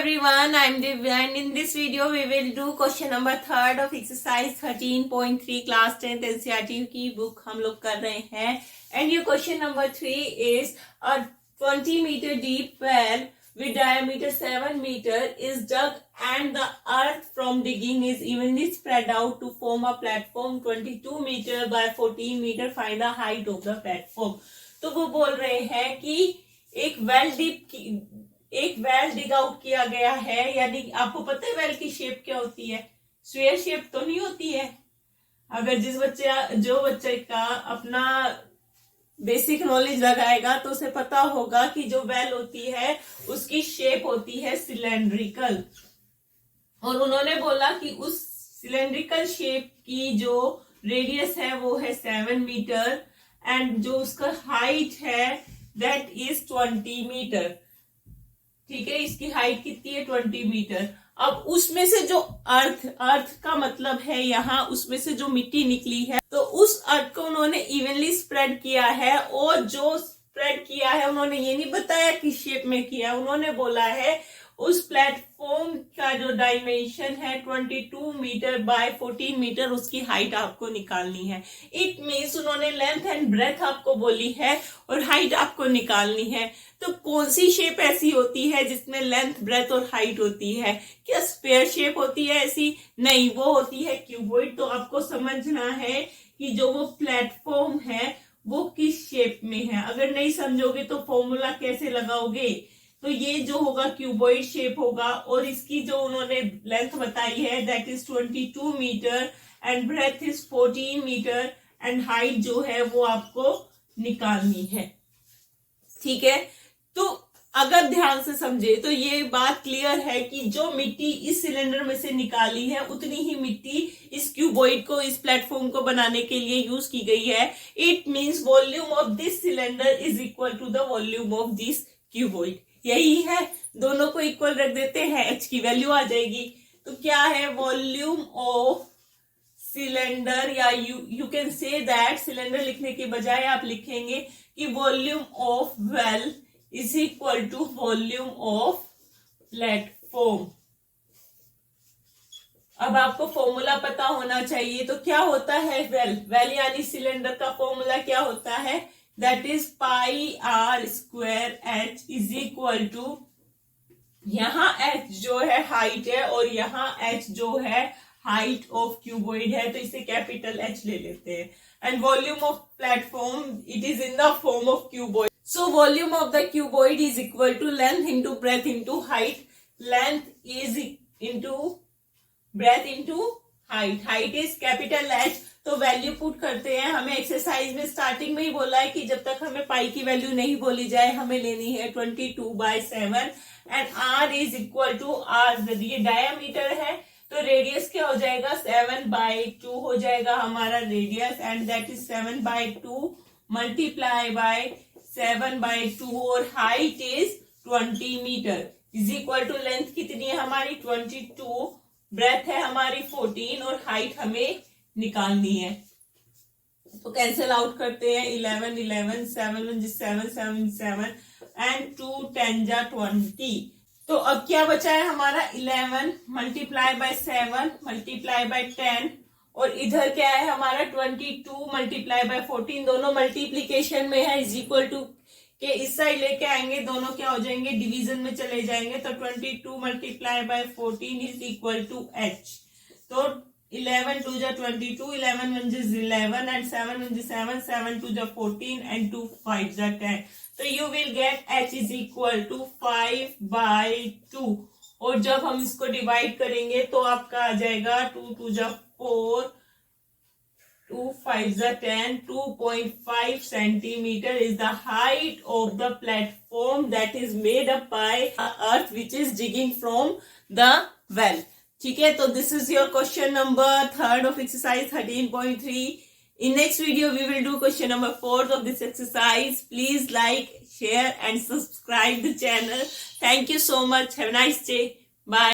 everyone, I am Divya and in this video we will do question number 3 of exercise 13.3 class 10th NCERT की book हम लोग कर रहे हैं and your question number 3 is a 20 meter deep well with diameter 7 meter is dug and the earth from digging is evenly spread out to form a platform 22 meter by 14 meter. Find the height of the platform. तो वो बोल रहे हैं कि एक well dig out किया गया है, यानी आपको पता है वेल की शेप क्या होती है? स्क्वायर शेप तो नहीं होती है। अगर जो बच्चे का अपना बेसिक नॉलेज लगाएगा तो उसे पता होगा कि जो वेल होती है उसकी शेप होती है सिलेंड्रिकल, और उन्होंने बोला कि उस सिलेंड्रिकल शेप की जो रेडियस है वो है 7 मीटर एंड जो उसका हाइट है दैट इज 20 मीटर। ठीक है, इसकी हाइट कितनी है? 20 मीटर। अब उसमें से जो अर्थ का मतलब है यहाँ, उसमें से जो मिट्टी निकली है तो उस अर्थ को उन्होंने इवनली स्प्रेड किया है, और जो स्प्रेड किया है उन्होंने ये नहीं बताया किस शेप में किया, उन्होंने बोला है उस प्लेटफॉर्म का जो डायमेंशन है 22 मीटर बाय 14 मीटर, उसकी हाइट आपको निकालनी है। इट मीन्स उन्होंने लेंथ एंड ब्रेथ आपको बोली है और हाइट आपको निकालनी है। तो कौन सी शेप ऐसी होती है जिसमें लेंथ ब्रेथ और हाइट होती है? क्या स्क्वायर शेप होती है ऐसी? नहीं, वो होती है क्यूबॉइड। तो आपको समझना है कि जो वो प्लेटफॉर्म है वो किस शेप में है। अगर नहीं समझोगे तो फॉर्मूला कैसे लगाओगे? तो ये जो होगा क्यूबॉइड शेप होगा, और इसकी जो उन्होंने लेंथ बताई है that is 22 metre and breadth is 14 metre and height जो है वो आपको निकालनी है। ठीक है, तो अगर ध्यान से समझे तो ये बात क्लियर है कि जो मिट्टी इस सिलेंडर में से निकाली है उतनी ही मिट्टी इस क्यूबॉइड को, इस प्लेटफॉर्म को बनाने के लिए यूज की गई है। It means volume of this cylinder is equal to the volume of this cuboid. यही है, दोनों को इक्वल रख देते हैं, एच की वैल्यू आ जाएगी। तो क्या है? वॉल्यूम ऑफ सिलेंडर, या you can say that, cylinder लिखने के बजाय आप लिखेंगे कि volume of well is equal to volume of platform. अब आपको फॉर्मूला पता होना चाहिए। तो क्या होता है वेल यानी सिलेंडर का फॉर्मूला क्या होता है? That is pi r square h is equal to, यहां एच जो है हाइट है और यहां एच जो है हाइट ऑफ क्यूबॉइड है, तो इसे कैपिटल एच ले लेते हैं। And volume of platform it is in the form of cuboid. So volume of the cuboid is equal to length into breadth into height. Length is into breadth into height. Height is capital H. तो value put करते हैं। हमें exercise में starting में ही बोला है कि जब तक हमें पाई की वैल्यू नहीं बोली जाए हमें लेनी है 22/7 and r is equal to r, ये डायामीटर है तो रेडियस क्या हो जाएगा? 7/2 हो जाएगा हमारा radius, and that is 7/2 multiply by 7/2 और height is 20 meter is equal to length कितनी है हमारी? 22, ब्रेथ है हमारी 14 और हाइट हमें निकालनी है। तो कैंसिल आउट करते हैं, 11 11 7 1 7 7 7 एंड 2 10 जा 20। तो अब क्या बचा है हमारा? 11 मल्टीप्लाई बाय 7 मल्टीप्लाई बाय 10, और इधर क्या है हमारा? 22 मल्टीप्लाई बाय 14, दोनों मल्टीप्लीकेशन में है, इज इक्वल टू के इस साइड लेके आएंगे, दोनों क्या हो जाएंगे? डिवीजन में चले जाएंगे। तो 22 multiply by 14 is equal to H. तो 11 2 जा 22, 11 1 is 11 and 7 1 is 7, 7 2 जा 14 and 2 5 जा 10। तो you will get h is equal to 5/2, और जब हम इसको डिवाइड करेंगे तो आपका आ जाएगा 2 2 जा 4, 2 5 जा 10, 2.5 centimeter is the height of the platform that is made up by earth which is digging from the well. ठीक है, तो this is your question number 3 of exercise 13.3. In next video we will do question number 4 of this exercise. Please like, share and subscribe the channel. Thank you so much. Have a nice day. Bye.